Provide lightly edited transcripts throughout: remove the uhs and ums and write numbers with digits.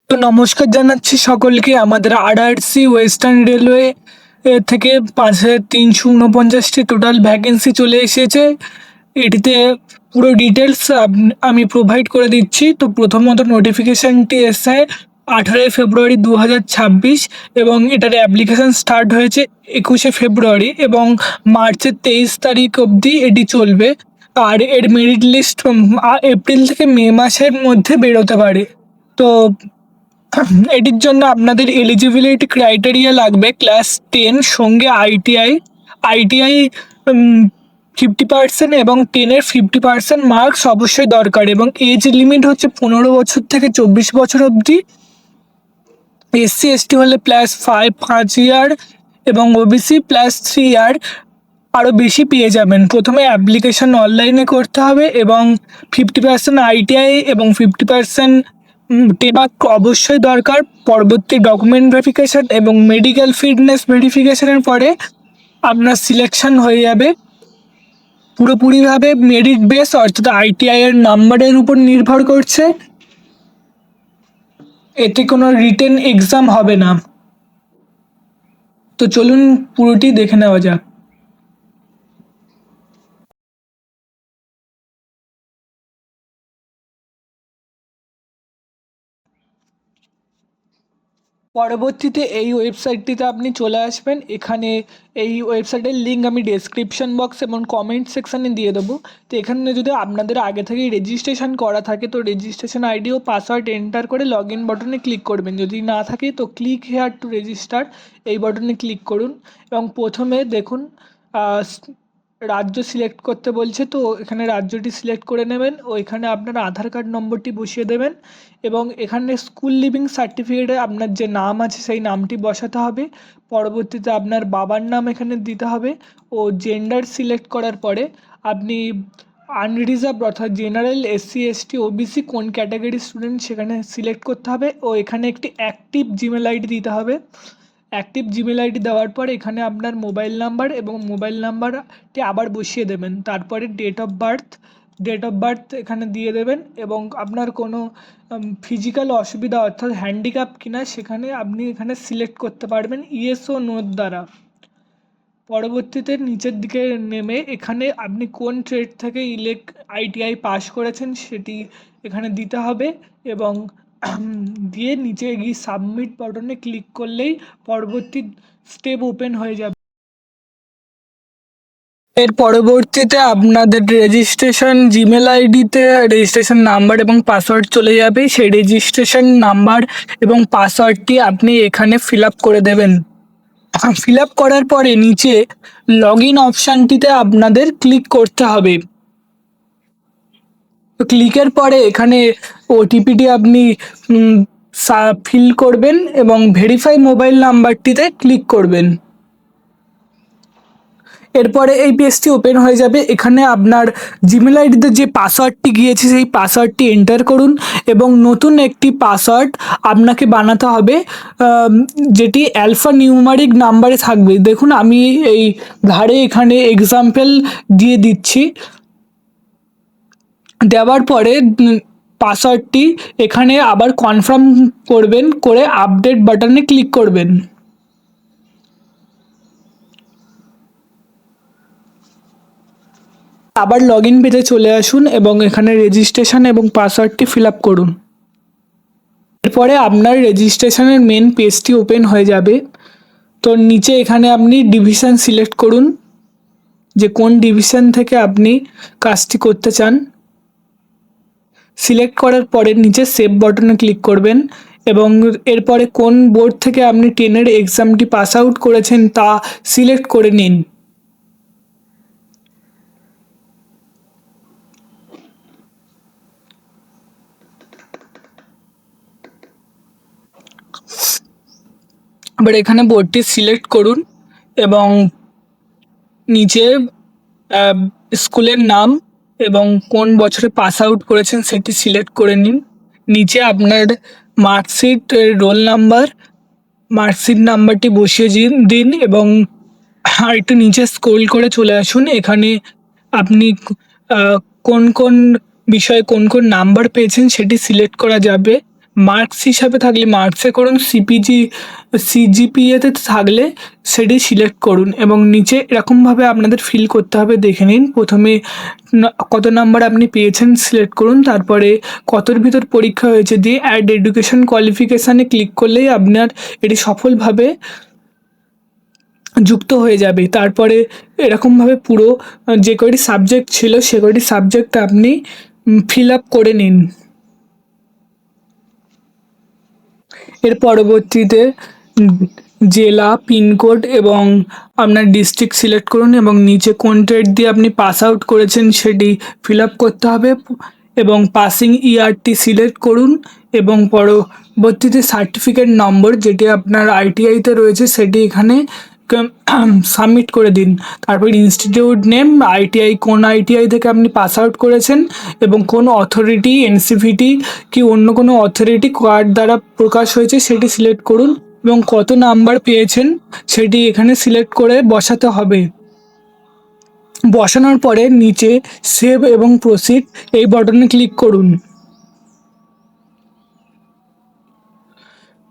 তো নমস্কার জানাচ্ছি সকলকে। আমাদের আরআরসি ওয়েস্টার্ন রেলওয়ে থেকে ৫,৩৪৯টি টোটাল ভ্যাকেন্সি চলে এসেছে। এটিতে পুরো ডিটেলস আমি প্রোভাইড করে দিচ্ছি। তো প্রথমত নোটিফিকেশনটি এসছে ১৮ ফেব্রুয়ারি ২০২৬ এবং এটার অ্যাপ্লিকেশন স্টার্ট হয়েছে ২১ ফেব্রুয়ারি এবং মার্চের ২৩ তারিখ অবধি এটি চলবে। আর এর মেরিট লিস্ট এপ্রিল থেকে মে মাসের মধ্যে বেরোতে পারে। তো এটির জন্য আপনাদের এলিজিবিলিটি ক্রাইটেরিয়া লাগবে ক্লাস 10 সঙ্গে আইটিআই। আইটিআই 50% এবং 10-এর 50% মার্কস অবশ্যই দরকার এবং এজ লিমিট হচ্ছে 15 বছর থেকে 24 বছর অবধি। এসসি এসটি হলে +5 ইয়ার এবং ওবিসি +3 ইয়ার আরও বেশি পেয়ে যাবেন। প্রথমে অ্যাপ্লিকেশন অনলাইনে করতে হবে এবং 50% আইটিআই এবং 50% টেবাক অবশ্যই দরকার। পরবর্তী ডকুমেন্ট ভেরিফিকেশন এবং মেডিকেল ফিটনেস ভেরিফিকেশনের পরে আপনার সিলেকশন হয়ে যাবে। পুরোপুরিভাবে মেরিট বেস অর্থাৎ আইটিআই এর নাম্বারের উপর নির্ভর করছে। এতে কোনো রিটেন এক্সাম হবে না। তো চলুন পুরোটি দেখে নেওয়া যাক। পরবর্তীতে এই ওয়েবসাইটটিতে আপনি চলে আসবেন। এখানে এই ওয়েবসাইটের লিঙ্ক আমি ডেসক্রিপশন বক্স এবং কমেন্ট সেকশানে দিয়ে দেবো। তো এখানে যদি আপনাদের আগে থেকেই রেজিস্ট্রেশন করা থাকে তো রেজিস্ট্রেশন আইডি ও পাসওয়ার্ড এন্টার করে লগ ইন বাটনে ক্লিক করবেন। যদি না থাকে তো ক্লিক হেয়ার টু রেজিস্টার এই বাটনে ক্লিক করুন এবং প্রথমে দেখুন রাজ্য সিলেক্ট করতে বলছে। তো এখানে রাজ্যটি সিলেক্ট করে নেবেন ও এখানে আপনার আধার কার্ড নম্বরটি বসিয়ে দেবেন এবং এখানে স্কুল লিভিং সার্টিফিকেটে আপনার যে নাম আছে সেই নামটি বসাতে হবে। পরবর্তীতে আপনার বাবার নাম এখানে দিতে হবে ও জেন্ডার সিলেক্ট করার পরে আপনি আনরিজার্ভ অর্থাৎ জেনারেল, এসসি এসটি, ওবিসি কোন ক্যাটাগরির স্টুডেন্ট সেখানে সিলেক্ট করতে হবে ও এখানে একটি অ্যাক্টিভ জিমেল আইডি দিতে হবে। অ্যাক্টিভ জিমেল আইডি দেওয়ার পর এখানে আপনার মোবাইল নাম্বার এবং মোবাইল নাম্বারটি আবার বসিয়ে দেবেন। তারপরে ডেট অফ বার্থ এখানে দিয়ে দেবেন এবং আপনার কোনো ফিজিক্যাল অসুবিধা অর্থাৎ হ্যান্ডিক্যাপ কিনা সেখানে আপনি এখানে সিলেক্ট করতে পারবেন ইয়েস ও নোর দ্বারা। পরবর্তীতে নিচের দিকে নেমে এখানে আপনি কোন ট্রেড থেকে আইটিআই পাস করেছেন সেটি এখানে দিতে হবে এবং দিয়ে নিচে গিয়ে সাবমিট বাটনে ক্লিক করলেই পরবর্তী স্টেপ ওপেন হয়ে যাবে। এর পরবর্তীতে আপনাদের রেজিস্ট্রেশন জিমেল আইডিতে রেজিস্ট্রেশন নাম্বার এবং পাসওয়ার্ড চলে যাবে। সেই রেজিস্ট্রেশন নাম্বার এবং পাসওয়ার্ডটি আপনি এখানে ফিল আপ করে দেবেন। ফিল আপ করার পরে নিচে লগ ইন অপশানটিতে আপনাদের ক্লিক করতে হবে। তো ক্লিকের পরে এখানে ওটিপিটি আপনি ফিল করবেন এবং ভেরিফাই মোবাইল নাম্বারটিতে ক্লিক করবেন। এরপরে এই পেজটি ওপেন হয়ে যাবে। এখানে আপনার জিমেল আইডিতে যে পাসওয়ার্ডটি গিয়েছে সেই পাসওয়ার্ডটি এন্টার করুন এবং নতুন একটি পাসওয়ার্ড আপনাকে বানাতে হবে যেটি অ্যালফা নিউমারিক নাম্বারে থাকবে। দেখুন আমি এই ধারে এখানে এক্সাম্পল দিয়ে দিচ্ছি। দেওয়ার পরে পাসওয়ার্ডটি এখানে আবার কনফার্ম করবেন, করে আপডেট বাটনে ক্লিক করবেন। আবার লগ ইন পেজে চলে আসুন এবং এখানে রেজিস্ট্রেশন এবং পাসওয়ার্ডটি ফিল আপ করুন। এরপরে আপনার রেজিস্ট্রেশনের মেন পেজটি ওপেন হয়ে যাবে। তো নিচে এখানে আপনি ডিভিশন সিলেক্ট করুন যে কোন ডিভিশন থেকে আপনি কাজটি করতে চান। সিলেক্ট করার পরে নিচে সেভ বাটনে ক্লিক করবেন এবং এরপরে কোন বোর্ড থেকে আপনি 10-এর এক্সামটি পাস আউট করেছেন তা সিলেক্ট করে নিন। এবার এখানে বোর্ডটি সিলেক্ট করুন এবং নিচে স্কুলের নাম এবং কোন বছরে পাস আউট করেছেন সেটি সিলেক্ট করে নিন। নিচে আপনার মার্কশিট, রোল নাম্বার, মার্কশিট নাম্বারটি বসিয়ে দিন এবং আর একটু নিচে স্ক্রল করে চলে আসুন। এখানে আপনি কোন কোন বিষয়ে কোন কোন নাম্বার পেয়েছেন সেটি সিলেক্ট করা যাবে। মার্কস হিসাবে থাকলে মার্কসে করুন, সিজিপিএতে থাকলে সেটি সিলেক্ট করুন এবং নিচে এরকমভাবে আপনাদের ফিল করতে হবে, দেখে নিন। প্রথমে কত নাম্বার আপনি পেয়েছেন সিলেক্ট করুন, তারপরে কতর ভিতর পরীক্ষা হয়েছে দিয়ে অ্যাড এডুকেশন কোয়ালিফিকেশানে ক্লিক করলেই আপনার এটি সফলভাবে যুক্ত হয়ে যাবে। তারপরে এরকমভাবে পুরো যে কয়টি সাবজেক্ট ছিল সে কয়টি সাবজেক্ট আপনি ফিল আপ করে নিন। এর পরবর্তীতে উম, জেলা, পিনকোড এবং আপনার ডিস্ট্রিক্ট সিলেক্ট করুন এবং নিচে কোন ট্রেড দিয়ে আপনি পাস আউট করেছেন সেটি ফিল আপ করতে হবে এবং পাসিং ইয়ারটি সিলেক্ট করুন এবং পরবর্তীতে সার্টিফিকেট নম্বর যেটি আপনার আইটিআইতে রয়েছে সেটি এখানে সাবমিট করে দিন। তারপর ইনস্টিটিউট নেম, আইটিআই কোন আইটিআই থেকে আপনি পাস আউট করেছেন এবং কোন অথরিটি, এনসিভিটি কি অন্য কোনো অথরিটি কার্ড দ্বারা প্রকাশ হয়েছে সেটি সিলেক্ট করুন এবং কত নাম্বার পেয়েছেন সেটি এখানে সিলেক্ট করে বসাতে হবে। বসানোর পরে নিচে সেভ এবং প্রসিড এই বাটনে ক্লিক করুন।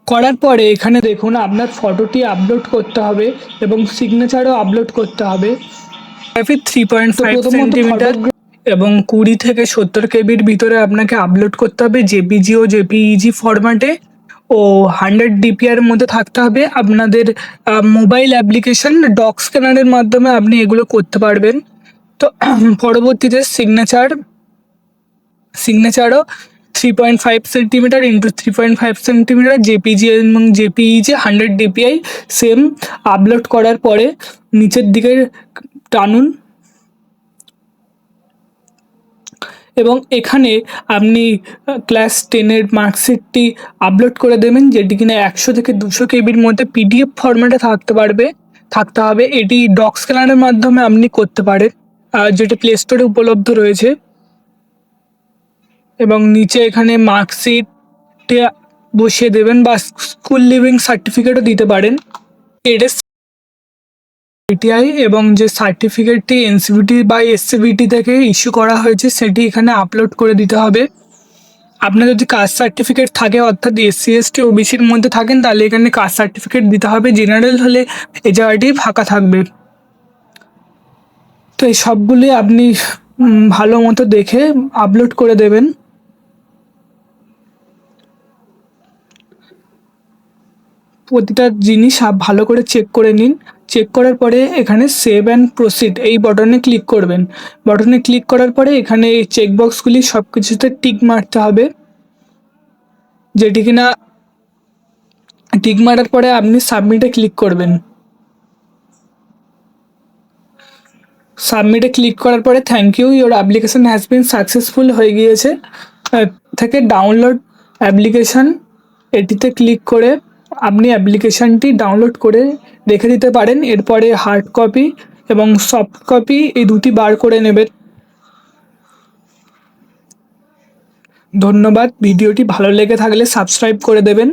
করার পরে এখানে দেখুন আপনার ফটোটি আপলোড করতে হবে এবং সিগনেচারও আপলোড করতে হবে। 3.5 সেন্টিমিটার এবং 20 থেকে 70 কেবির ভিতরে আপনাকে আপলোড করতে হবে, জেপিজি ও জেপিইজি ফরম্যাটে, ও 100 ডিপিআর মধ্যে থাকতে হবে। আপনাদের মোবাইল অ্যাপ্লিকেশন ডক স্ক্যানারের মাধ্যমে আপনি এগুলো করতে পারবেন। তো পরবর্তীতে সিগনেচারও 3.5 সেন্টিমিটার ইন্টু 3.5 সেন্টিমিটার জেপিজি এবং জেপিইজি 100 ডিপিআই সেম আপলোড করার পরে নিচের দিকে টানুন এবং এখানে আপনি ক্লাস 10-এর মার্কশিটটি আপলোড করে দেবেন, যেটি কিনা 100 থেকে 200 কেবির মধ্যে পিডিএফ ফরম্যাটে থাকতে হবে। এটি ডক স্ক্যানারের মাধ্যমে আপনি করতে পারেন, যেটা প্লে স্টোরে উপলব্ধ রয়েছে। এবং নিচে এখানে মার্কশিটে বসিয়ে দেবেন বা স্কুল লিভিং সার্টিফিকেটও দিতে পারেন। এটা আইটিআই এবং যে সার্টিফিকেটটি এনসিভিটি বা এসসিভিটি থেকে ইস্যু করা হয়েছে সেটি এখানে আপলোড করে দিতে হবে। আপনার যদি কাস্ট সার্টিফিকেট থাকে অর্থাৎ এসসি এসটি ওবিসির মধ্যে থাকেন তাহলে এখানে কাস্ট সার্টিফিকেট দিতে হবে, জেনারেল হলে এই জায়গাটি ফাঁকা থাকবে। তো এই সবগুলি আপনি ভালো মতো দেখে আপলোড করে দেবেন। প্রতিটা জিনিস ভালো করে চেক করে নিন। চেক করার পরে এখানে সেভ অ্যান্ড প্রসিড এই বাটনে ক্লিক করবেন। বাটনে ক্লিক করার পরে এখানে এই চেকবক্সগুলি সব কিছুতে টিক মারতে হবে, যেটি কিনা টিক মারার পরে আপনি সাবমিটে ক্লিক করবেন। সাবমিটে ক্লিক করার পরে thank you, your application has been successful হয়ে গিয়েছে থেকে ডাউনলোড অ্যাপ্লিকেশান এটিতে ক্লিক করে আপনি অ্যাপ্লিকেশানটি ডাউনলোড করে রেখে দিতে পারেন। এরপরে হার্ড কপি এবং সফট কপি এই দুটি বার করে নেবেন। ধন্যবাদ। ভিডিওটি ভালো লেগে থাকলে সাবস্ক্রাইব করে দেবেন।